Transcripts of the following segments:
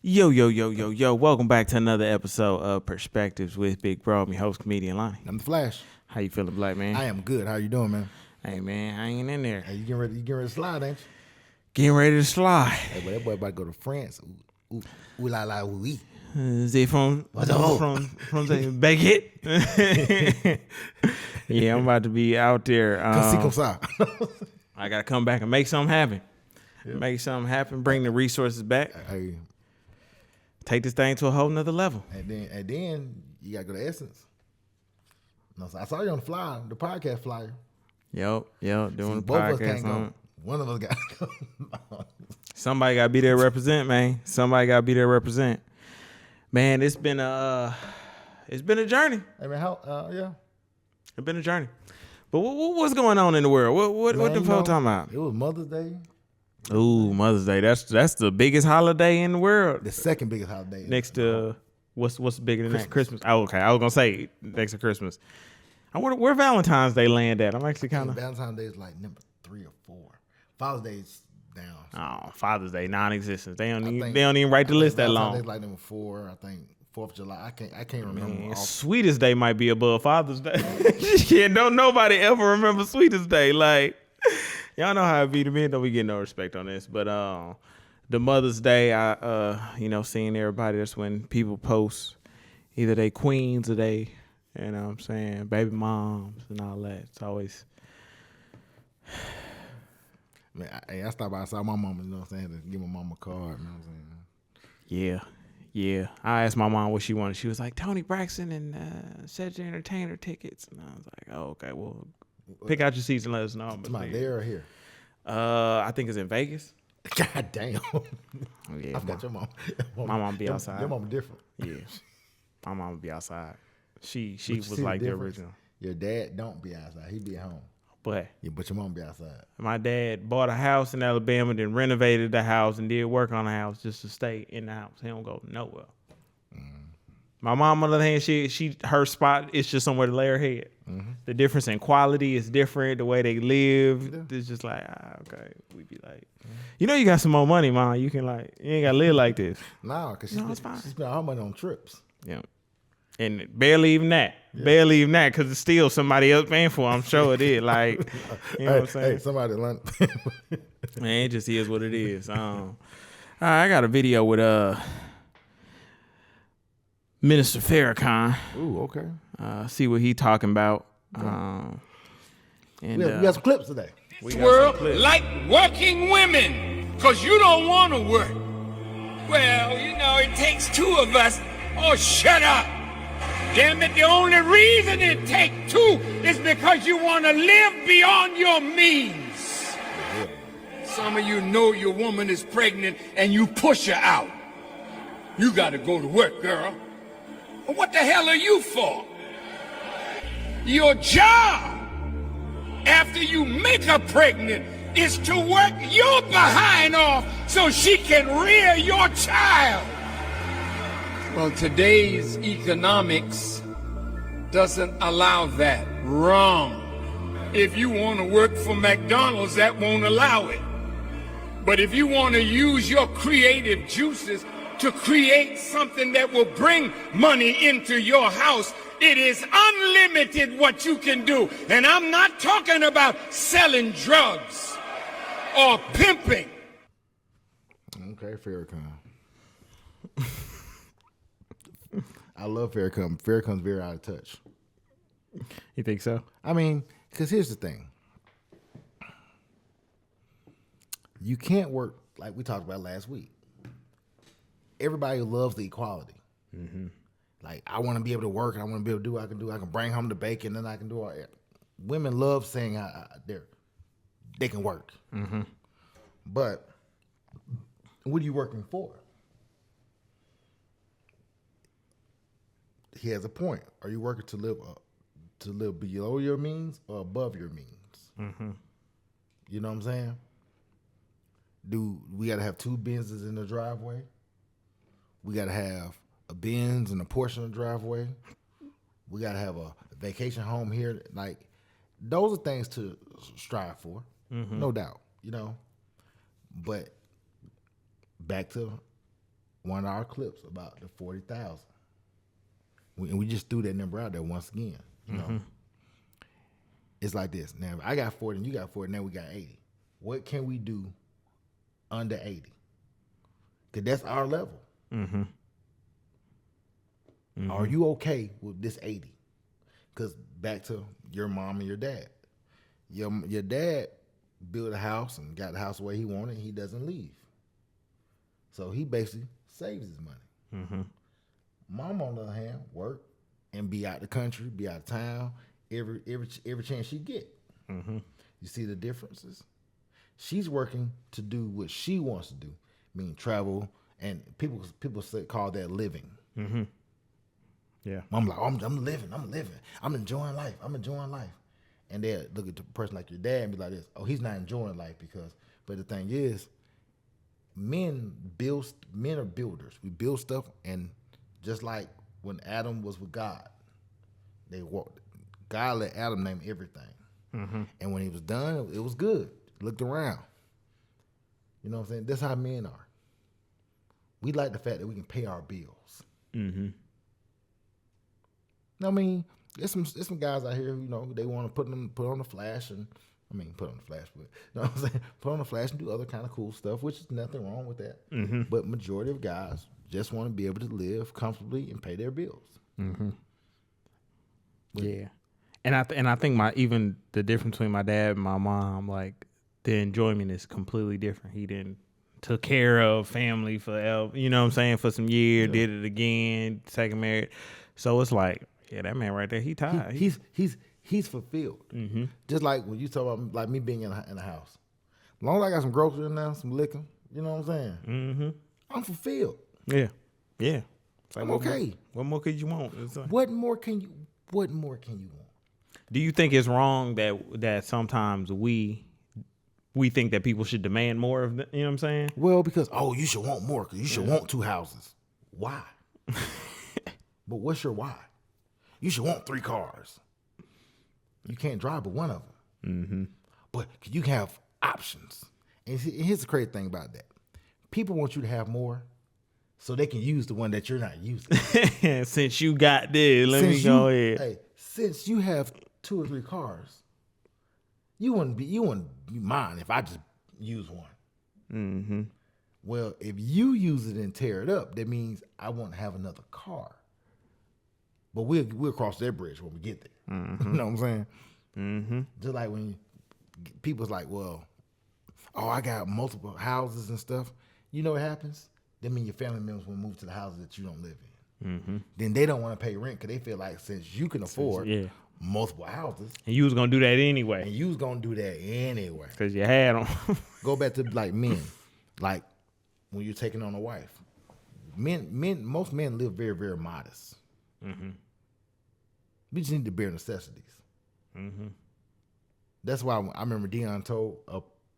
Yo, yo, yo, yo, yo. Welcome back to another episode of Perspectives with Big Bro. I'm your host, comedian Lonnie. I'm the Flash. How you feeling, black man? I am good. How you doing, man? Hey, man, I ain't in there. Hey, you getting ready to slide, ain't you? Getting ready to slide. Hey, but that boy about to go to France. Ooh la la, oui. Is it from the Baguette? Yeah, I'm about to be out there. Comme ça. I got to come back and make something happen. Yep. Make something happen. Bring the resources back. Hey. Take this thing to a whole nother level. And then you gotta go to Essence. No, so I saw you on the flyer, the podcast flyer. Yep, doing the both podcast. Of us can't go. One of us got to go. Somebody got to be there to represent, man. Somebody got to be there to represent. Man, it's been a journey. Hey man, yeah. It's been a journey. But what's going on in the world? What the folks talking about? It was Mother's Day. Ooh, Mother's Day. That's the biggest holiday in the world. The second biggest holiday. Next to what's bigger than that? Christmas. Oh, okay. I was gonna say next to Christmas. I wonder where Valentine's Day land at. I'm actually kind of. Valentine's Day is like number 3 or 4. Father's Day is down. Oh, Father's Day non-existent. They don't even write the list that long. Valentine's Day is like number 4. I think 4th of July. I can't remember. Man, Sweetest Day might be above Father's Day. Yeah, don't nobody ever remember Sweetest Day. Like, y'all know how it be to me. Don't we get no respect on this? But the Mother's Day, seeing everybody. That's when people post either they queens or they, you know what I'm saying, baby moms and all that. It's always. Man, I stopped by. I saw my mama. You know what I'm saying? To give my mama a card. You know what I'm saying? Yeah. I asked my mom what she wanted. She was like, Tony Braxton and Cedric Entertainer tickets. And I was like, oh, okay, well, pick out your seats and let us know. It's my there or here? I think it's in Vegas. God damn. Yeah, I've got your mom. My mom be outside. Your mom different. Yeah. My mom be outside. She was like the original. Your dad don't be outside. He be at home. But your mom be outside. My dad bought a house in Alabama, then renovated the house and did work on the house just to stay in the house. He don't go nowhere. My mom, on the other hand, her spot is just somewhere to lay her head. Mm-hmm. The difference in quality is different. The way they live, it's just like, okay. We be like, you got some more money, Mom. You can you ain't got to live like this. Nah, because she spent all her money on trips. Yeah. And barely even that. Yeah. Barely even that, because it's still somebody else paying for it. I'm sure it is. Like, you know what I'm saying? Hey, somebody learned. Man, it just is what it is. I got a video with Minister Farrakhan. Ooh, okay. See what he talking about. And we got some clips today. World like working women, because you don't want to work. Well, it takes 2 of us. Oh, shut up. Damn it, the only reason it takes 2 is because you want to live beyond your means. Some of you know your woman is pregnant and you push her out. You got to go to work, girl. But what the hell are you for? Your job, after you make her pregnant, is to work your behind off so she can rear your child. Well, today's economics doesn't allow that. Wrong. If you want to work for McDonald's, that won't allow it. But if you want to use your creative juices to create something that will bring money into your house, it is unlimited what you can do. And I'm not talking about selling drugs or pimping. Okay, Farrakhan. I love Farrakhan. Farrakhan's very out of touch. You think so? I mean, because here's the thing. You can't work like we talked about last week. Everybody loves the equality. Mm-hmm. Like, I want to be able to work. I want to be able to do what I can do. I can bring home the bacon, and I can do all that. Women love saying they can work. Mm-hmm. But what are you working for? He has a point. Are you working to live below your means or above your means? Mm-hmm. You know what I'm saying? Do we got to have 2 Benzes in the driveway? We got to have a Benz and a Porsche in the driveway. We got to have a vacation home here. Like, those are things to strive for, no doubt, But back to one of our clips about the 40,000. And we just threw that number out there once again. You know, it's like this. Now, if I got 40 and you got 40, now we got 80. What can we do under 80? Because that's our level. Are you okay with this 80? Because back to your mom and your dad. Your dad built a house and got the house the way he wanted. He doesn't leave. So he basically saves his money. Mom, on the other hand, work and be out the country, be out of town every chance she get. You see the differences? She's working to do what she wants to do, meaning travel, and people call that living. Yeah. I'm like, I'm living, I'm enjoying life, and they look at the person like your dad and be like this, oh, he's not enjoying life but the thing is, men are builders. We build stuff, and just like when Adam was with God, God let Adam name everything. And when he was done, it was good. Looked around. You know what I'm saying? That's how men are. We like the fact that we can pay our bills. I mean, there's some guys out here who, you know, they want to put on the flash but you know what I'm saying? Put on the flash and do other kind of cool stuff, which is nothing wrong with that. But majority of guys just want to be able to live comfortably and pay their bills. Yeah. And I think even the difference between my dad and my mom, like the enjoyment is completely different. He didn't took care of family for, you know what I'm saying, for some years, did it again, second marriage. So it's like, yeah, that man right there, he tired. He's fulfilled. Just like when you talk about like me being in a house. As long as I got some groceries in there, some liquor, you know what I'm saying? I'm fulfilled. Yeah. Yeah. It's like, I'm okay. What more could you want? It's like, What more can you want? do you think it's wrong that sometimes we think that people should demand more of you know what I'm saying? Well, because, you should want more, because you should want 2 houses. Why? But what's your why? You should want 3 cars. You can't drive but one of them. But you can have options. And here's the crazy thing about that. People want you to have more so they can use the one that you're not using. Since you got this, let me go ahead. Hey, since you have 2 or 3 cars, you wouldn't be mine if I just use one. Well, if you use it and tear it up, that means I want to have another car. But we'll cross that bridge when we get there. You know what I'm saying? Just like when people's like, well, I got multiple houses and stuff. You know what happens? That means your family members will move to the houses that you don't live in. Then they don't want to pay rent because they feel like since you can afford multiple houses. And you was going to do that anyway. And you was going to do that anyway. Because you had them. Go back to like men. Like when you're taking on a wife. Most men live very, very modest. We just need the bare necessities. That's why I remember Deion told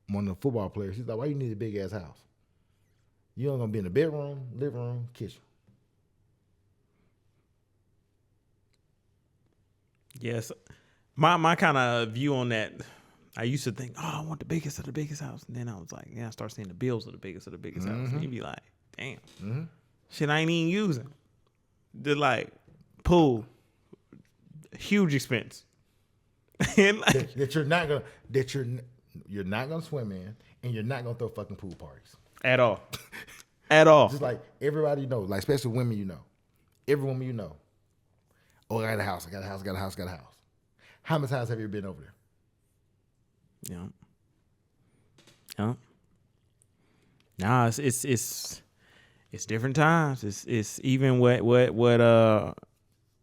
one of the football players, he's like, why you need a big ass house? You only gonna be in the bedroom, living room, kitchen. Yes. My kind of view on that, I used to think, I want the biggest of the biggest house. And then I was like, I start seeing the bills of the biggest house. And you be like, damn. Shit I ain't even using. They're like, pool, huge expense. And like, that you're not gonna swim in, and you're not gonna throw fucking pool parties. At all. At all. Just like everybody you know, like especially women you know. Every woman you know. Oh, I got a house. How many times have you been over there? Yeah. Nah, it's different times. It's even what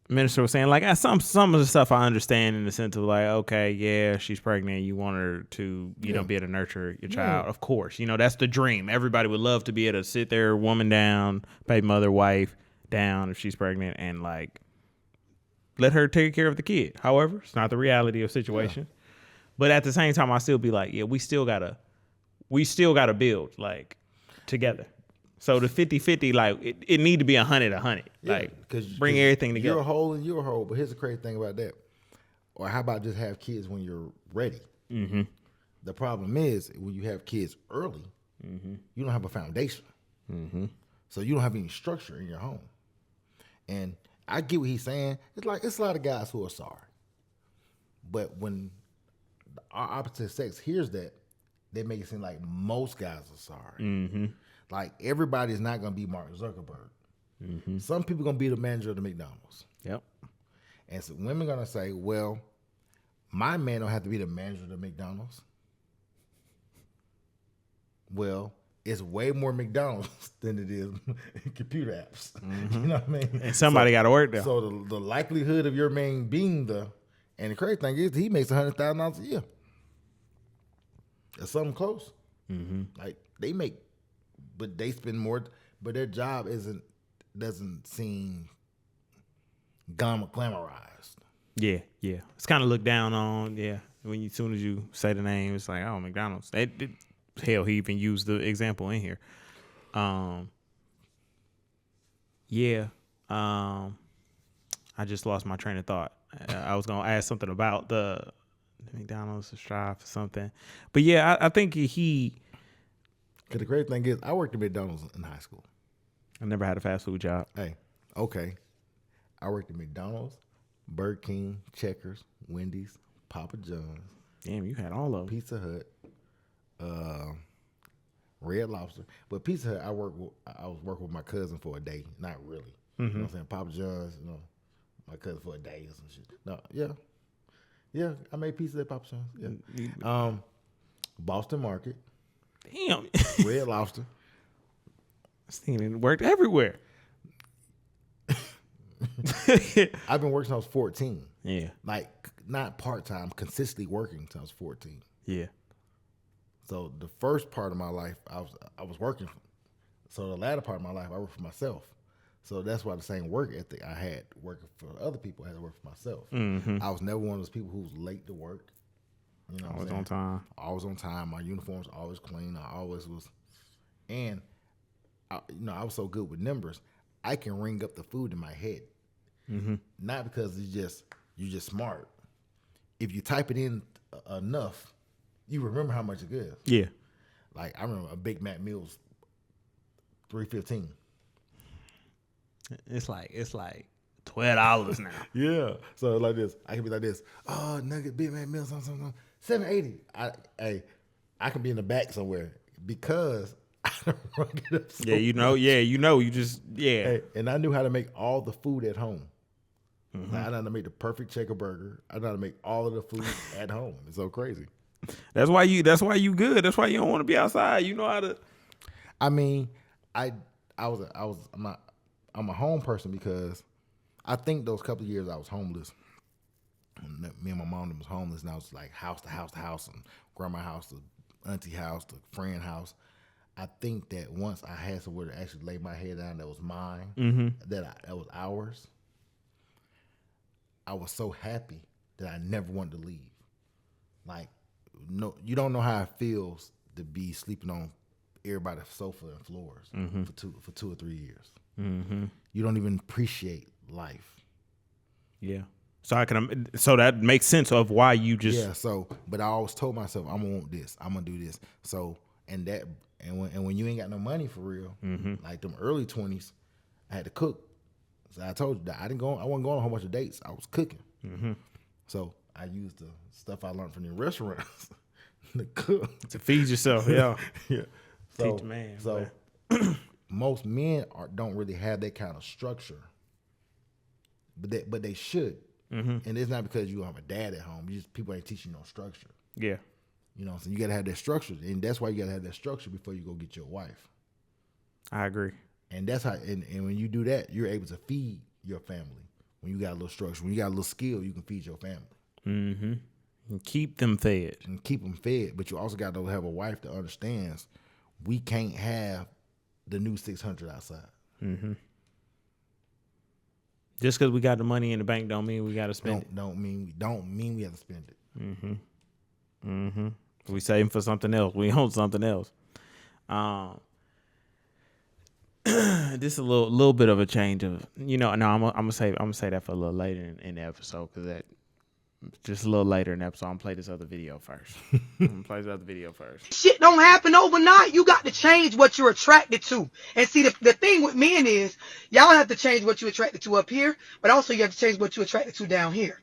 Minister was saying. Like some of the stuff I understand in the sense of like, okay, yeah, she's pregnant. You want her to, be able to nurture your child. Of course, that's the dream. Everybody would love to be able to sit their woman down, pay mother, wife down if she's pregnant, and like let her take care of the kid. However, it's not the reality of the situation. Yeah. But at the same time, I still be like, we still gotta build like together. So the 50-50, like it need to be 100-100. Yeah, like bring everything together. You're a whole and you're a whole. But here's the crazy thing about that. Or how about just have kids when you're ready? The problem is when you have kids early, you don't have a foundation. So you don't have any structure in your home. And I get what he's saying. It's a lot of guys who are sorry. But when our opposite sex hears that, they make it seem like most guys are sorry. Mm-hmm. Like everybody's not going to be Mark Zuckerberg. Mm-hmm. Some people going to be the manager of the McDonald's. Yep. And so women going to say, well, my man don't have to be the manager of the McDonald's. Well, it's way more McDonald's than it is computer apps. Mm-hmm. You know what I mean? And somebody got to work there. So the likelihood of your man being and the crazy thing is he makes $100,000 a year. It's something close. Mm-hmm. Like they make, but they spend more, but their job doesn't seem glamorized. Yeah. It's kind of looked down on. Yeah. When as soon as you say the name, it's like, oh, McDonald's. Hell, he even used the example in here. I just lost my train of thought. I was gonna ask something about the McDonald's to strive for something, but yeah, I think he. Cause the great thing is, I worked at McDonald's in high school. I never had a fast food job. Hey, okay, I worked at McDonald's, Burger King, Checkers, Wendy's, Papa John's. Damn, you had all of them. Pizza Hut, Red Lobster. But Pizza Hut, I was working with my cousin for a day. Not really. Mm-hmm. You know what I'm saying? Papa John's, my cousin for a day or some shit. No, yeah, I made pizza at Papa John's. Yeah. Boston Market. Damn. Red Lobster. This thing worked everywhere. I've been working since I was 14. Yeah. Like, not part-time, consistently working since I was 14. Yeah. So the first part of my life, I was working. So the latter part of my life, I worked for myself. So that's why the same work ethic I had working for other people, I had to work for myself. Mm-hmm. I was never one of those people who was late to work. You know, always on time. Always on time. My uniforms always clean. I always was, and I was so good with numbers. I can ring up the food in my head, not because you're just smart. If you type it in enough, you remember how much it is. Yeah. Like I remember a Big Mac meal was $3.15. It's like $12 now. Yeah. So like this, I can be like this. Oh, nugget, Big Mac meal, something. $7.80. I can be in the back somewhere because I don't run it up. So Hey, and I knew how to make all the food at home. Mm-hmm. Like, I know how to make the perfect checker burger. I know how to make all of the food at home. It's so crazy. That's why you good. That's why you don't want to be outside. You know how to. I mean, I'm a home person because I think those couple of years I was homeless. Me and my mom was homeless, and I was like house to house to house, and grandma house to auntie house to friend house. I think that once I had somewhere to actually lay my head down that was mine, that was ours, I was so happy that I never wanted to leave. Like, no, you don't know how it feels to be sleeping on everybody's sofa and floors for 2 or 3 years. Mm-hmm. You don't even appreciate life. Yeah. So that makes sense of why you just. Yeah. So, but I always told myself, I'm gonna want this. I'm gonna do this. So, and when you ain't got no money for real, like them early 20s, I had to cook. So I told you that I wasn't going on a whole bunch of dates. I was cooking. Mm-hmm. So I used the stuff I learned from the restaurants to cook. To feed yourself, yeah. Yeah. So, teach man. So most men don't really have that kind of structure. But they should. Mm-hmm. And it's not because you don't have a dad at home. People ain't teaching you no structure. Yeah. You know, so you got to have that structure. And that's why you got to have that structure before you go get your wife. I agree. And that's how, and when you do that, you're able to feed your family. When you got a little structure, when you got a little skill, you can feed your family. Mm-hmm. And keep them fed. And keep them fed. But you also got to have a wife that understands we can't have the new 600 outside. Mm-hmm. Just because we got the money in the bank don't mean we got to spend it. Don't mean we have to spend it. Mm-hmm. Mm-hmm. We saving for something else. We own something else. This is a little bit of a change of, no, I'm gonna say that for a little later in the episode because Just a little later in the episode, I'm gonna play this other video first. Shit don't happen overnight. You got to change what you're attracted to. And see, the thing with men is, y'all have to change what you're attracted to up here, but also you have to change what you're attracted to down here.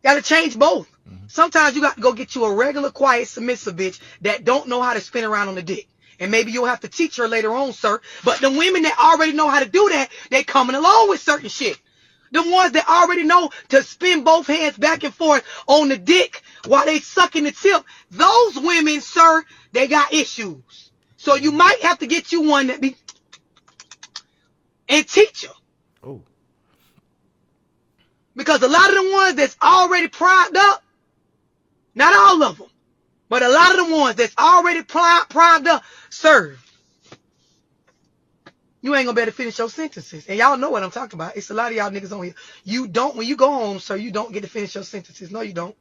Got to change both. Sometimes you got to go get you a regular, quiet, submissive bitch that don't know how to spin around on the dick. And maybe you'll have to teach her later on, sir. But the women that already know how to do that, they coming along with certain shit. The ones that already know to spin both hands back and forth on the dick while they sucking the tip, those women, sir, they got issues. So you might have to get you one that be and teach her. Oh. Because a lot of the ones that's already primed up, not all of them, but a lot of the ones that's already primed up, sir, you ain't gonna be able to finish your sentences. And y'all know what I'm talking about. It's a lot of y'all niggas on here. You don't, when you go home, sir, you don't get to finish your sentences. No, you don't.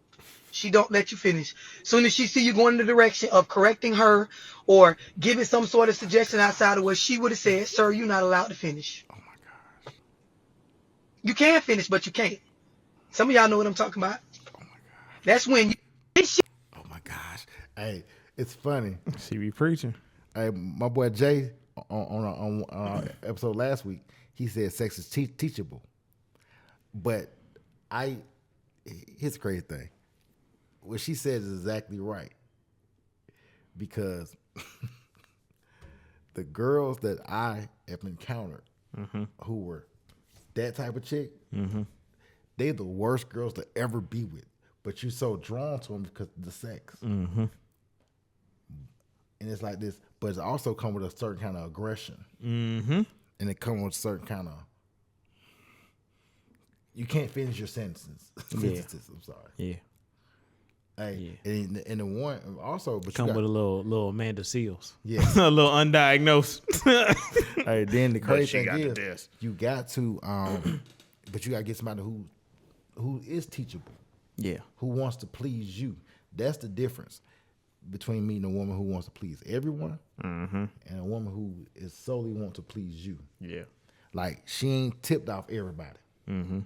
She don't let you finish. Soon as she see you going in the direction of correcting her or giving some sort of suggestion outside of what she would have said, sir, you're not allowed to finish. Oh my gosh. You can finish, but you can't. Some of y'all know what I'm talking about. Oh my gosh. That's when you Oh my gosh. Hey, it's funny. See, we preaching. Hey, my boy Jay on episode last week, he said sex is teachable. But here's the crazy thing. What she said is exactly right. Because the girls that I have encountered who were that type of chick, they're the worst girls to ever be with. But you're so drawn to them because of the sex. And it's like this, but it also comes with a certain kind of aggression. And it comes with a certain kind of, you can't finish your sentences. I'm sorry. Yeah. Hey, and the one also, but Come with a little Amanda Seals. Yeah. A little undiagnosed. Hey, then the crazy But she thing got the is, test. you got to, but you got to get somebody who is teachable. Yeah. Who wants to please you. That's the difference between meeting a woman who wants to please everyone and a woman who is solely want to please you. Yeah. Like, she ain't tipped off everybody. They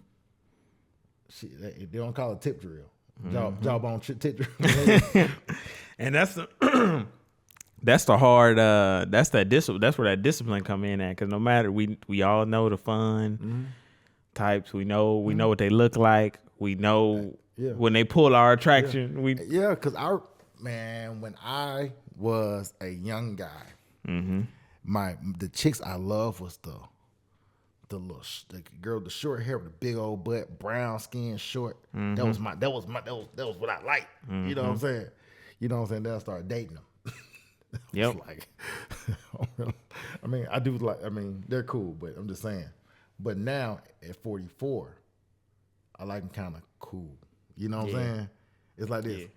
don't call it tip drill. Jawbone tip drill. And that's the that's the hard that's where that discipline come in at, because no matter, we all know the fun types. We know what they look like. We know when they pull our attraction. Because when I was a young guy, the chicks I loved was the girl, the short hair with the big old butt, brown skin, short. That was what I liked. You know what I'm saying? Then I started dating them. Yep. They're cool, but I'm just saying. But now at 44, I like them kind of cool. You know what I'm saying? It's like this,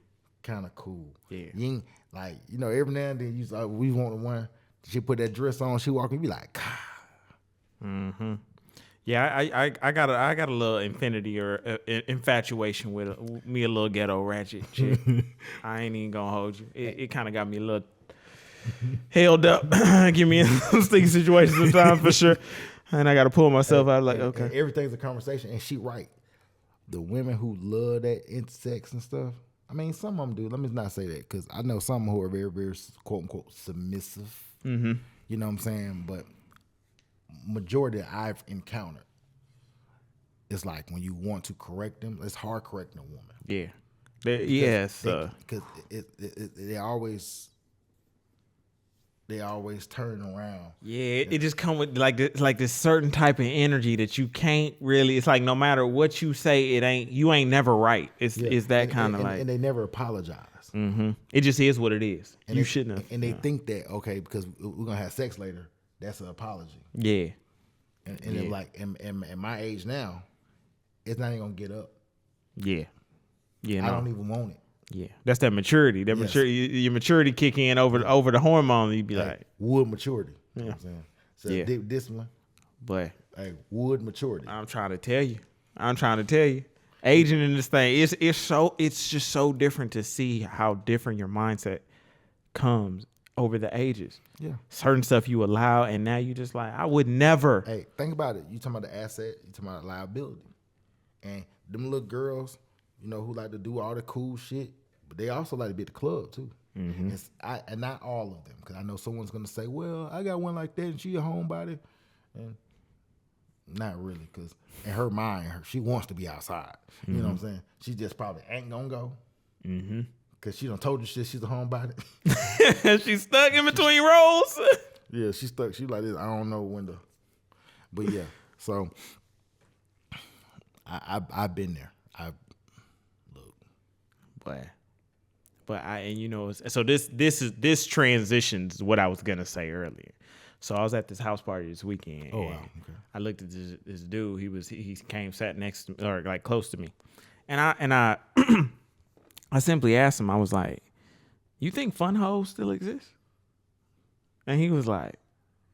kind of cool. Yeah. You ain't, like, every now and then we want the one. She put that dress on. She walk and be like, God. Yeah, I got a little infinity or infatuation with me, a little ghetto ratchet chick. I ain't even gonna hold you. It kind of got me a little held up. Give me in some sticky situations sometimes for sure. And I got to pull myself out like, okay. And everything's a conversation, and she right. The women who love that intersex and stuff, some of them do. Let me not say that, because I know some who are very, very quote unquote submissive. You know what I'm saying? But majority that I've encountered, it's like when you want to correct them, it's hard correcting a woman. Yeah. Because they always turn around. Yeah, it just come with like this certain type of energy that you can't really. It's like no matter what you say, you ain't never right. It's that kind of like, and they never apologize. It just is what it is. And you shouldn't have. And they think that, okay, because we're gonna have sex later, that's an apology. Yeah. And like, in my age now, it's not even gonna get up. Yeah. Yeah. I don't even want it. Yeah, that's that maturity. Your maturity kick in over the hormone. You'd be like wood maturity. You know what I'm saying? So discipline. But wood maturity. I'm trying to tell you, aging in this thing, it's just so different to see how different your mindset comes over the ages. Yeah, certain stuff you allow, and now you just like, I would never. Hey, think about it. You talking about the asset. You talking about the liability, and them little girls, you know, who like to do all the cool shit, but they also like to be at the club too. And not all of them, because I know someone's gonna say, "Well, I got one like that, and she a homebody," and not really, because in her mind, she wants to be outside. You know what I'm saying? She just probably ain't gonna go, because she done told you shit. She's a homebody. She's stuck in between roles. Yeah, she's stuck. She like this. I don't know when to. But yeah, so I've been there. And you know, so this transitions what I was gonna say earlier. So I was at this house party this weekend. Oh wow, okay. I looked at this dude. He came sat next to me, or like close to me, and I I simply asked him. I was like, "You think fun hoes still exist?" And he was like,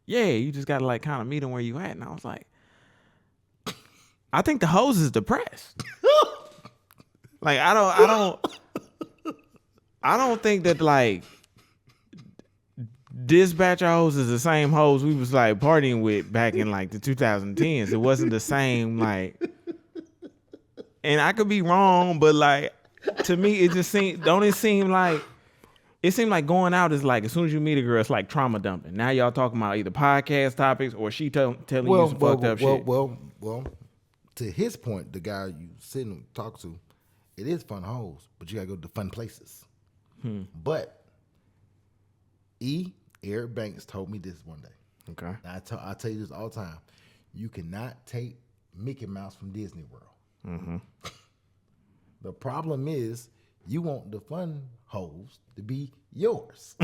"Yeah, you just gotta like kind of meet them where you at." And I was like, "I think the hoes is depressed." Like I don't think that like this batch of hoes is the same hoes we was like partying with back in like the 2010s. It wasn't the same like, and I could be wrong, but like to me it just seemed it seemed like going out is like as soon as you meet a girl it's like trauma dumping. Now y'all talking about either podcast topics or she telling you some fucked up shit. Well, to his point, the guy you sitting and talk to, it is fun hoes, but you gotta go to fun places. But Eric Banks told me this one day. Okay. And I tell you this all the time. You cannot take Mickey Mouse from Disney World. The problem is you want the fun hoes to be yours.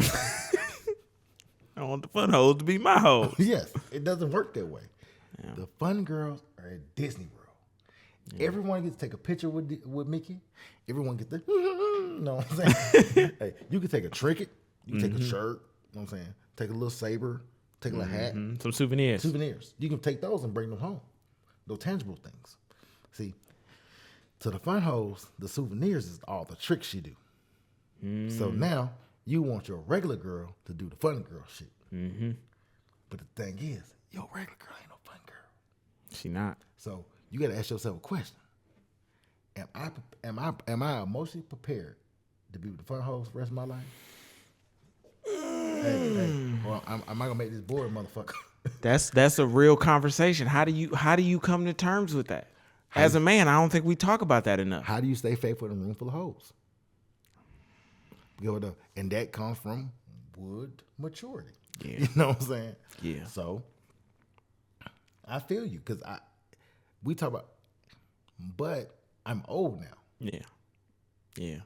I want the fun hoes to be my hoes. Yes, it doesn't work that way. Yeah. The fun girls are at Disney World. Yeah. Everyone gets to take a picture with Mickey. Everyone gets you know what I'm saying? Hey, you can take a trinket. You can take a shirt. You know what I'm saying? Take a little saber. Take a little hat. Some souvenirs. You can take those and bring them home. Those tangible things. See, to the fun hoes, the souvenirs is all the tricks you do. So now you want your regular girl to do the fun girl shit. But the thing is, your regular girl ain't no fun girl. She not. So you got to ask yourself a question: Am I emotionally prepared to be with the fun hoes for the rest of my life? Hey, well, am I gonna make this boring motherfucker? That's a real conversation. How do you come to terms with that? As a man, I don't think we talk about that enough. How do you stay faithful in a room full of hoes? And that comes from maturity. Yeah. You know what I'm saying? Yeah. So I feel you, because we talk about, but I'm old now. Yeah. Yeah.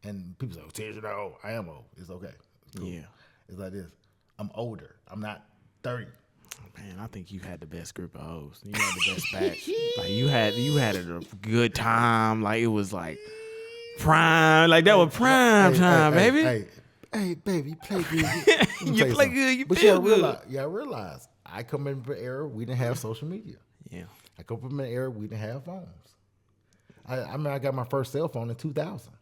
And people say, "Oh, 10 years old, I am old." It's okay. It's cool. Yeah. It's like this. I'm older. I'm not 30. Man, I think you had the best group of hoes. You had the best batch. Like you had a good time. Like it was like prime. Like that was prime time, baby. Hey, baby, you play good. You play good. You but feel good. Yeah, I realize I come in an era we didn't have social media. Yeah. I come from an era we didn't have phones. I got my first cell phone in 2000.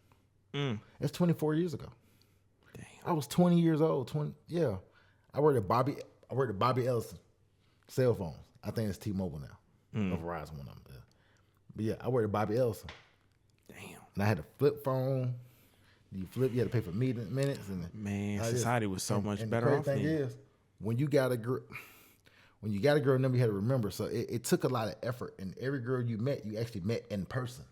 That's 24 years ago. Damn. I was 20 years old. I worked at Bobby Ellison cell phones. I think it's T-Mobile now. Or Verizon one of them. But yeah, I worked at Bobby Ellison. Damn. And I had a flip phone. You had to pay for minutes. And man, society was so much better the off thing then. is, when you got a girl, number, you had to remember. So it took a lot of effort. And every girl you met, you actually met in person.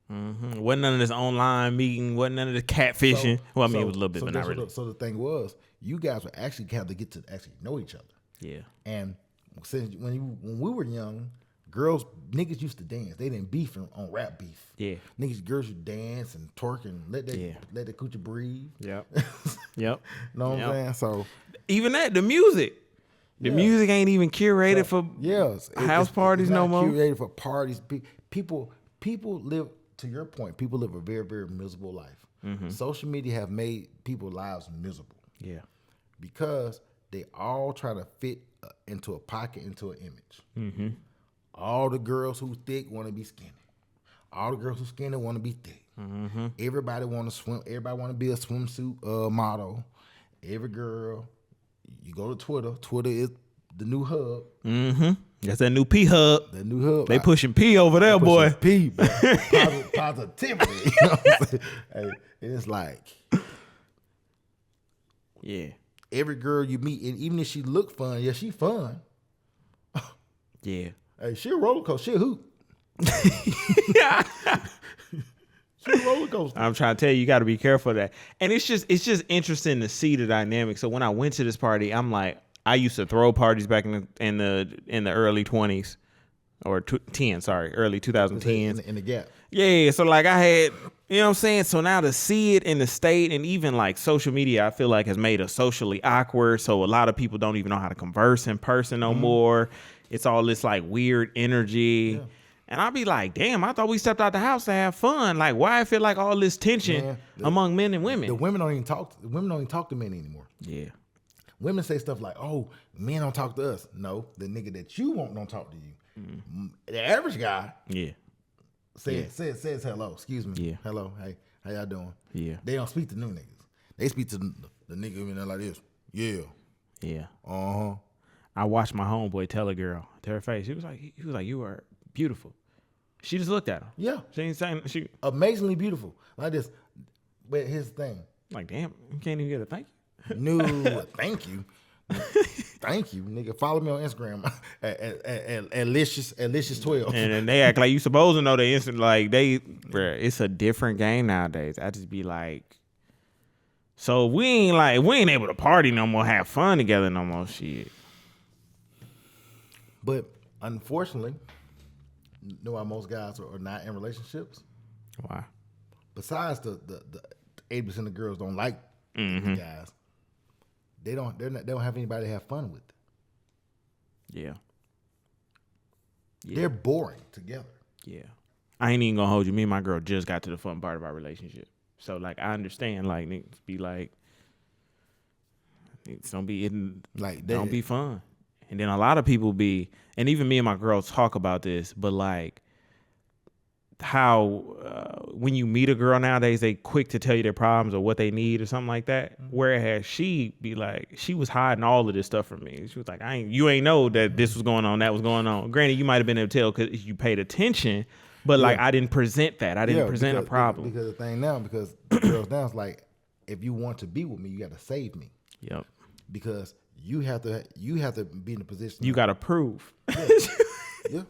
Wasn't none of this online meeting. Wasn't none of the catfishing. It was a little bit, but not really. So the thing was, you guys would actually have to get to actually know each other. Yeah. And since when we were young, niggas used to dance. They didn't beef on rap beef. Yeah. Girls would dance and twerk and let the coochie breathe. Yep. Know what I'm saying? So even the music. The music ain't even curated for house parties no more. Curated for parties. People live, to your point, people live a very, very miserable life. Social media have made people's lives miserable. Yeah. Because they all try to fit into a pocket, into an image. All the girls who thick want to be skinny. All the girls who skinny want to be thick. Everybody want to swim. Everybody want to be a swimsuit model. Every girl, you go to Twitter. Twitter is the new hub. That's that new P Hub. That new hub. They pushing P over there, boy. P, bro. Positivity. You know what I'm saying? Hey, it's like Yeah. every girl you meet, and even if she look fun, yeah, she fun. Yeah. Hey, she a roller coaster. She a hoop. She a roller coaster. I'm trying to tell you, you got to be careful of that. And it's just interesting to see the dynamic. So when I went to this party, I'm like, I used to throw parties back in the early 20s or early 2010s. In the gap. Yeah, so like I had, you know what I'm saying? So now to see it in the state, and even like social media, I feel like has made us socially awkward. So a lot of people don't even know how to converse in person no more. It's all this like weird energy. Yeah. And I'll be like, damn, I thought we stepped out the house to have fun. Like, why I feel like all this tension among men and women? The women don't even talk. The women don't even talk to men anymore. Yeah. Women say stuff like, "Oh, men don't talk to us." No, the nigga that you want don't talk to you. The average guy, says hello. Excuse me. Yeah. Hello. Hey, how y'all doing? Yeah. They don't speak to new niggas. They speak to the nigga in there like this. Yeah. Yeah. Uh-huh. I watched my homeboy tell a girl to her face. He was like, you are beautiful. She just looked at him. Yeah. She ain't saying she amazingly beautiful. Like this. But here's the thing. Like, damn, you can't even get a thank you. No, thank you. Thank you, nigga. Follow me on Instagram at Licious 12. And they act like you supposed to know the instant. Like bruh, it's a different game nowadays. I just be like, so we ain't able to party no more, have fun together no more. Shit. But unfortunately, you know why most guys are not in relationships? Why? Besides the 80% of girls don't like the guys. They don't have anybody to have fun with. Yeah. They're boring together. Yeah. I ain't even gonna hold you. Me and my girl just got to the fun part of our relationship. So like I understand, like niggas be like, it's don't be fun. And then a lot of people be, and even me and my girl talk about this, but like how when you meet a girl nowadays, they quick to tell you their problems or what they need or something like that. Whereas she be like, she was hiding all of this stuff from me. She was like, you ain't know that this was going on, that was going on. Granted, you might have been able to tell because you paid attention, but like I didn't present that. I didn't present a problem. Because the thing now, because the girls now, it's like, if you want to be with me, you got to save me. Yep. Because you have to be in a position. You got to prove. Yeah.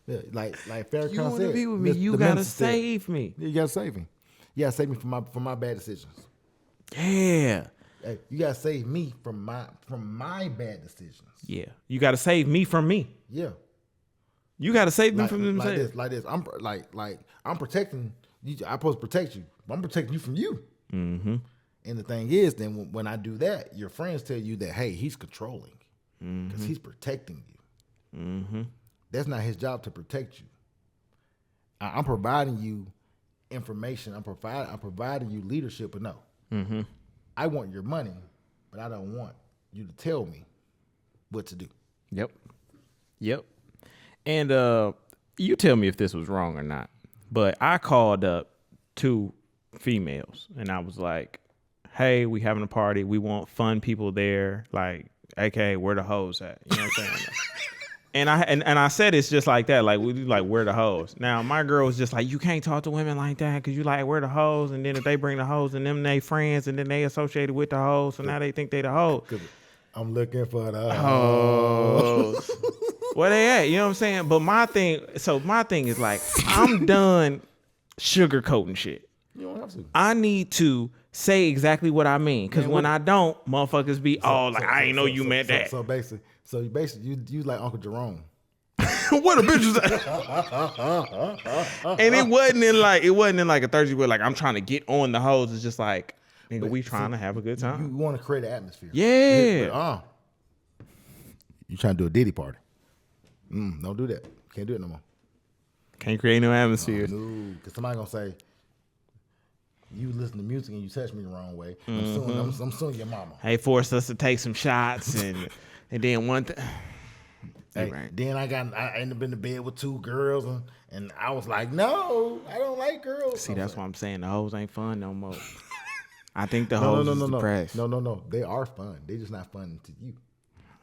Yeah, like Farrakhan you want to said, be with me, you gotta save me. You gotta save me. You gotta save me from my bad decisions. Yeah. Hey, you gotta save me from my bad decisions. Yeah. You gotta save me from me. Yeah. You gotta save me from themselves. Like this. I'm I'm protecting you. I'm supposed to protect you. I'm protecting you from you. Mm-hmm. And the thing is, then when I do that, your friends tell you that, hey, he's controlling because he's protecting you. Mm-hmm. That's not his job to protect you. I'm providing you information. I'm providing you leadership, but no. Mm-hmm. I want your money, but I don't want you to tell me what to do. Yep. And you tell me if this was wrong or not. But I called up 2 females and I was like, hey, we having a party. We want fun people there. Like, okay, where the hoes at? You know what I'm saying? And I said it's just like that, like we like where the hoes. Now my girl was just like, you can't talk to women like that because you like where the hoes, and then if they bring the hoes and them they friends and then they associated with the hoes, so now they think they the hoes. I'm looking for the hoes. Where they at? You know what I'm saying? But my thing is like, I'm done sugarcoating shit. You don't have to. I need to say exactly what I mean, because when I don't, motherfuckers be I ain't know you meant that. So basically, you like Uncle Jerome. What a bitch was that? And it wasn't in like a Thursday where like I'm trying to get on the hoes. It's just like, nigga, we trying to have a good time. You want to create an atmosphere. Yeah. You trying to do a Diddy party? Don't do that. Can't do it no more. Can't create no atmosphere. No, because somebody gonna say, you listen to music and you touch me the wrong way. I'm suing your mama. They forced us to take some shots and then one thing. Hey, right. Then I ended up in the bed with 2 girls and I was like, no, I don't like girls. See, that's why I'm saying the hoes ain't fun no more. I think the hoes is depressed. No. They are fun. They just not fun to you.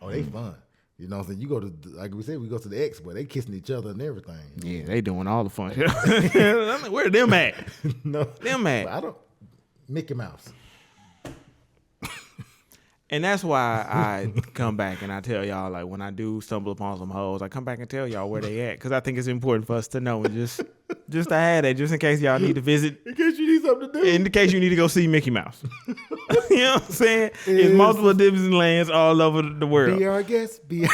Oh, they fun. You know what I'm saying? You go to, like we said, we go to the X, but they kissing each other and everything. Yeah, they doing all the fun shit. I'm like, where them at? No, Them at? but I don't. Mickey Mouse. And that's why I come back and I tell y'all, like, when I do stumble upon some hoes, I come back and tell y'all where they at, because I think it's important for us to know, and just to have that, just in case y'all need to visit, In case you need something to do. in case you need to go see Mickey Mouse. You know what I'm saying? There's multiple Disneylands all over the world. Be our guest. Be our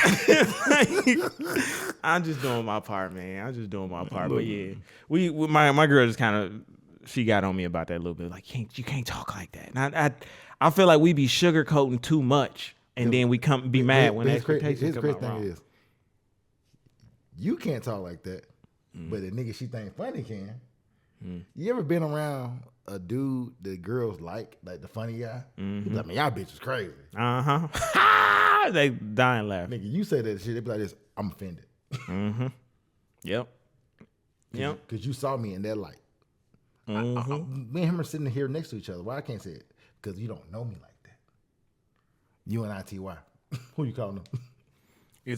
I'm just doing my part, man. I'm just doing my part. But yeah, my girl just kind of, she got on me about that a little bit. Like, you can't talk like that. And I feel like we be sugarcoating too much, and then we come be mad when expectations come out wrong. Is, you can't talk like that, but the nigga she think funny can. You ever been around a dude that girls like the funny guy? He be like, man, y'all bitch is crazy. They dying laughing. Nigga, you say that shit, they be like this, I'm offended. Yep. Because you saw me in that light. Me and him are sitting here next to each other. Why I can't say it? Because you don't know me like that. You and ITY. Who you calling them?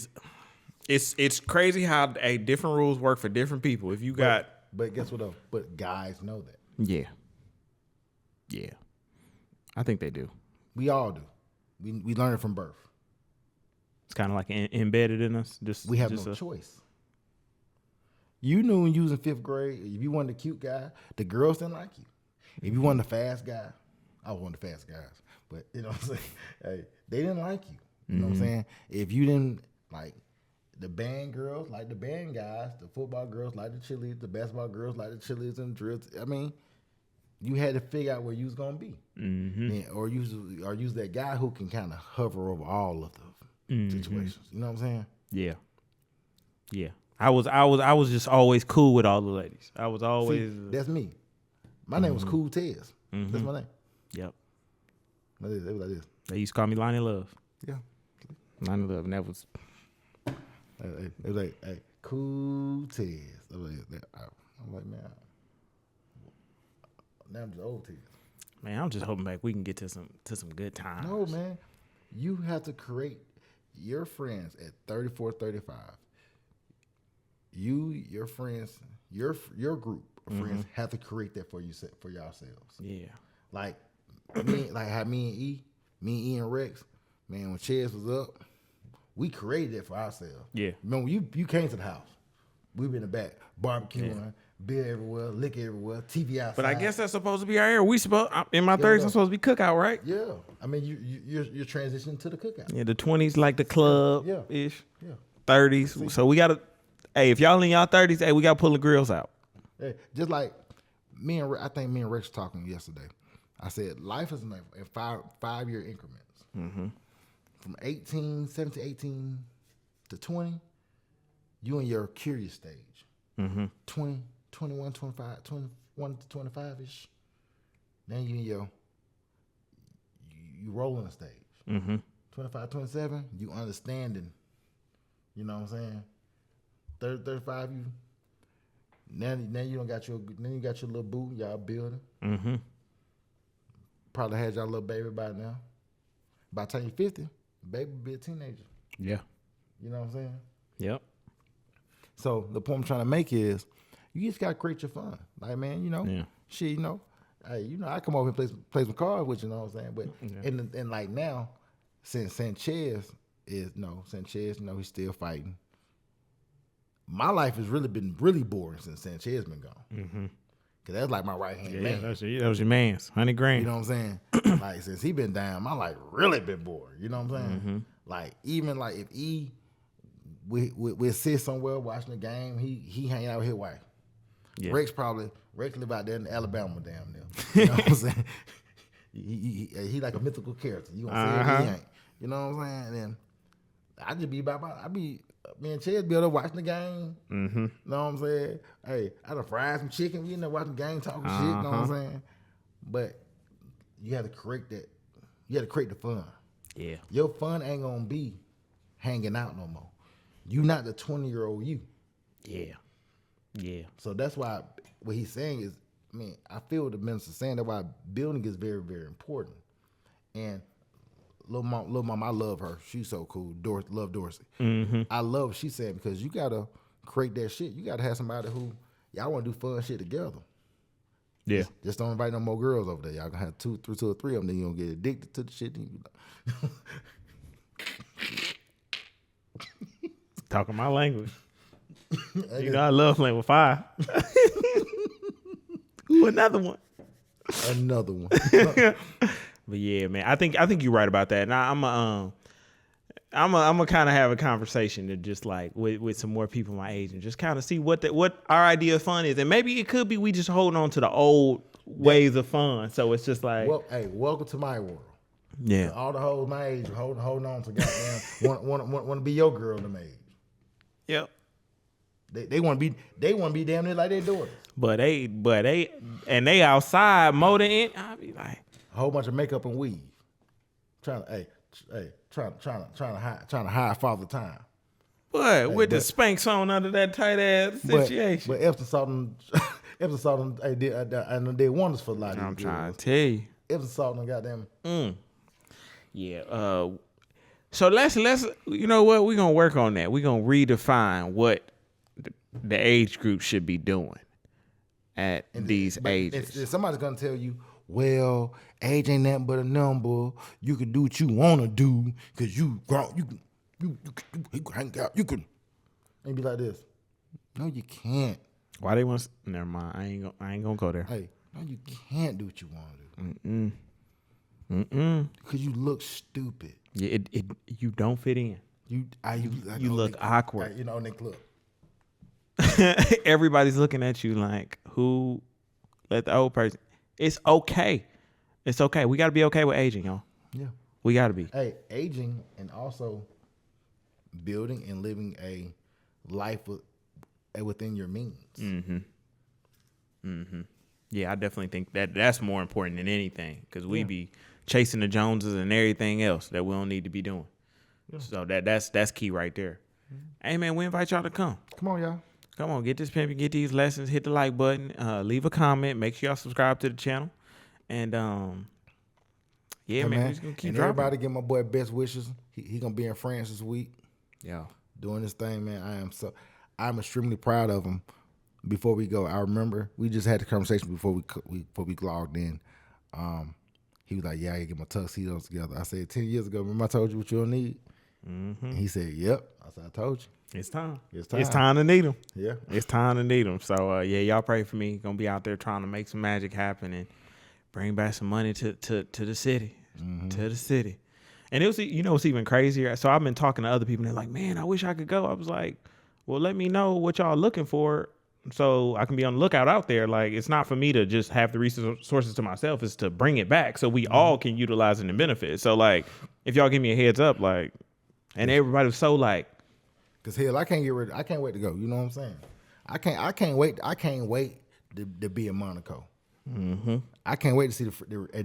It's crazy how different rules work for different people. If you got, but guess what though? But guys know that. Yeah, I think they do. We all do. We learn it from birth. It's kind of like embedded in us. We have no choice. You knew when you was in 5th grade, if you wasn't the cute guy, the girls didn't like you. If you wasn't the fast guy, I was one of the fast guys, but you know what I'm saying? Hey, they didn't like you. You know what I'm saying? If you didn't like the band girls, like the band guys, the football girls like the cheerleaders, the basketball girls like the cheerleaders and the drills. I mean, you had to figure out where you was gonna be, or use that guy who can kind of hover over all of the situations. You know what I'm saying? Yeah. I was just always cool with all the ladies. I was always. See, that's me. My name was Cool Tez. That's my name. Yep. They was like this. They used to call me Lonnie Love. Yeah. Lonnie Love, and that was. They was like, hey, Cool Tez. I'm like, man. Now I'm just old Tez. Man, I'm just hoping back we can get to some good times. No, man. You have to create your friends at 34, 35. Your friends, your group of friends have to create that for yourselves. Yeah. Like how me and E and Rex, man, when Chaz was up, we created it for ourselves. Yeah. Remember, you came to the house. We been in the back, barbecuing, beer everywhere, liquor everywhere, TV outside. But I guess that's supposed to be our area. In my 30s, I'm supposed to be cookout, right? Yeah. I mean, you're transitioning to the cookout. Yeah, the 20s like the club ish. Yeah. 30s. So we gotta. Hey, if y'all in y'all 30s, hey, we gotta pull the grills out. Hey, just like I think me and Rex were talking yesterday. I said life is in 5-year increments. From 17, 18 to 20, you in your curious stage. 20, 21, 25, 21 to 25-ish. Then you in your you rolling stage. 25, 27, you understanding. You know what I'm saying? 30, 35, now you got your little boo, y'all building. Probably had y'all little baby by now. By the time you're 50, baby be a teenager. Yeah. You know what I'm saying? Yep. So the point I'm trying to make is, you just gotta create your fun. Like, man, shit, hey, I come over and play some cards with you, know what I'm saying? But and like now, since Sanchez, he's still fighting. My life has really been boring since Sanchez been gone. Cause that's like my right hand man. That was your man's $100 grand. You know what I'm saying? Like, since he been down, my life really been boring. You know what I'm saying? Like, even like if we sit somewhere watching the game, he hanging out with his wife. Yeah. Rex live out there in Alabama, damn near. You know what I'm saying? He like a mythical character. You gonna say he ain't? You know what I'm saying? And then I just be me and Chad be able to watching the game. Know what I'm saying? Hey, I done fried some chicken. We in there watching the game, talking shit. Know what I'm saying? But you have to create that. You have to create the fun. Yeah. Your fun ain't gonna be hanging out no more. You not the 20-year-old you. Yeah. Yeah. So that's why what he's saying is, I feel what the minister's saying. That's why building is very, very important. And Little mom, I love her. She's so cool. Love Dorsey. I love what she said because you gotta create that shit. You gotta have somebody who y'all want to do fun shit together. Yeah. Just don't invite no more girls over there. Y'all gonna have two or three of them. Then you gonna get addicted to the shit. Then you Talking my language. You know I love playing with fire. Ooh, another one. Another one. But yeah, man, I think you're right about that. Now I'm gonna kind of have a conversation to just like with some more people my age and just kind of see what our idea of fun is, and maybe it could be we just holding on to the old ways of fun. So it's just like, well, hey, welcome to my world. yeah, All the hoes my age holding on to goddamn want to be your girl them age. yep. They want to be damn near like their daughters. But they outside more than it. I be like, A whole bunch of makeup and weave, trying to hide father time. what with the Spanx on under that tight ass situation? But Epsom salt and they wonders for a lot of I'm these trying girls. to tell you. Epsom salt and goddamn. Yeah. So let's you know what, we're gonna work on that. We're gonna redefine what the age group should be doing at these ages. Somebody's gonna tell you, well, age ain't nothing but a number. You can do what you wanna do because you grown. You can hang out. You can. And be like this. No, you can't. Why they want? Never mind. I ain't gonna go there. Hey, no, you can't do what you wanna do. Because you look stupid. Yeah, you don't fit in. You look awkward. You know, Nick, look. Everybody's looking at you like, who let the old person? It's okay. It's okay. We got to be okay with aging, y'all. Yeah. We got to be. Hey, aging and also building and living a life within your means. Yeah, I definitely think that's more important than anything because we be chasing the Joneses and everything else that we don't need to be doing. Yeah. So that's key right there. Hey, man, we invite y'all to come. Come on, y'all. Come on, get this pimping, get these lessons, hit the like button, leave a comment, make sure y'all subscribe to the channel. And yeah, Hey, man, we're just gonna keep and dropping. everybody give my boy best wishes. He gonna be in France this week. Yeah. Doing this thing, man. I'm extremely proud of him. Before we go, I remember we just had the conversation before we logged in. He was like, "Yeah, I gotta get my tuxedos together." I said, 10 years ago, remember I told you what you'll need? And he said, "Yep." I said, "I told you." It's time. It's time. It's time to need them. Yeah. It's time to need them. So yeah, y'all pray for me. Gonna be out there trying to make some magic happen and bring back some money to the city, to the city. And it was, it's even crazier. So I've been talking to other people and they're like, "Man, I wish I could go." I was like, "Well, let me know what y'all looking for so I can be on the lookout out there." Like, it's not for me to just have the resources to myself. It's to bring it back so we all can utilize it and benefit. So like, if y'all give me a heads up, like, and everybody was so like, Cause hell, I can't wait to go. You know what I'm saying? I can't wait to be in Monaco. I can't wait to see the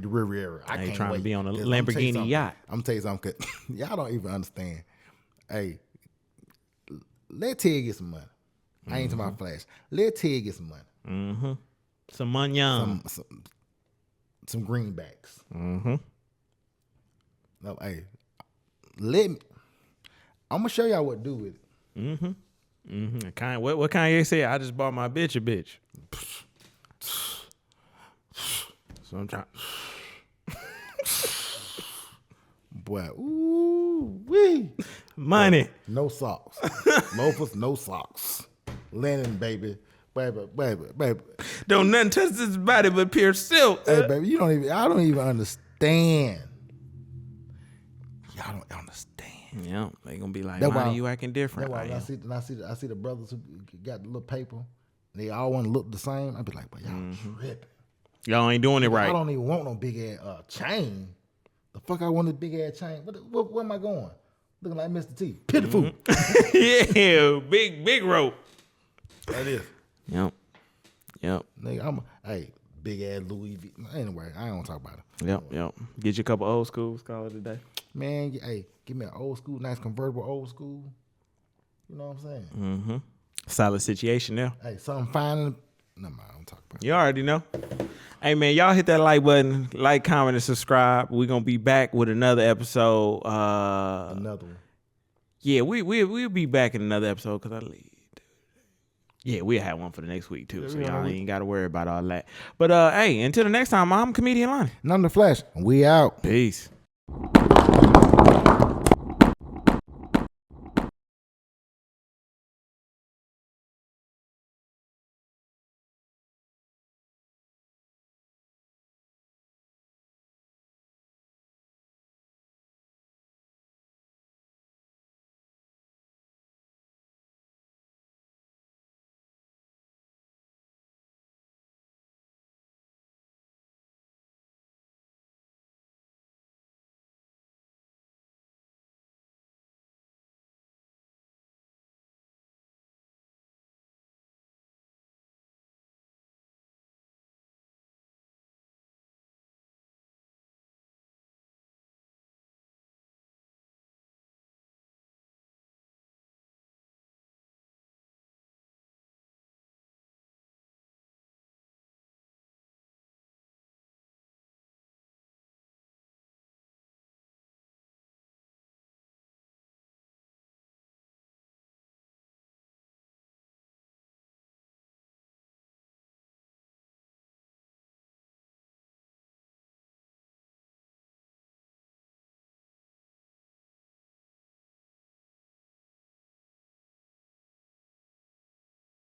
Riviera. I can't trying wait. to be on a 'Cause I'm gonna tell you Lamborghini something. yacht. I'm gonna tell you something. 'Cause y'all don't even understand. Hey, let Ted get some money. I ain't talking about Flash. Let Ted get some money. some money. Some greenbacks. No, hey, let me. I'm gonna show y'all what to do with it. What Kanye said? I just bought my bitch a bitch. So I'm trying. Boy, ooh wee. Money. No socks. Loafers, no socks. Linen, baby. Baby. Don't nothing touch this body but pure silk. Hey, baby, I don't even understand. Y'all don't understand. Yeah, they gonna be like, That's "Why why- you acting different?" That's why I see the brothers who got the little paper. They all want to look the same. I be like, but y'all tripping. Y'all ain't doing it I right. don't even want no big ass chain. The fuck I want a big ass chain. Where am I going? Looking like Mr. T. Pitiful. Yeah, big rope. That is. Yep. Nigga, big ass Louis V. Anyway, I don't want to talk about it. Yep. Get you a couple old schools. Call it a day. Man, hey, give me an old school, nice convertible old school. You know what I'm saying? Solid situation there. Hey, something fine. Never mind. I'm talking about. You already know. Hey man, y'all hit that like button, like, comment, and subscribe. We're gonna be back with another episode. Another one. Yeah, we'll be back in another episode because I leave. Yeah, we'll have one for the next week too. So y'all ain't gotta worry about all that. But hey, until the next time, I'm Comedian Lonnie. And I'm the Flash. And we out. Peace.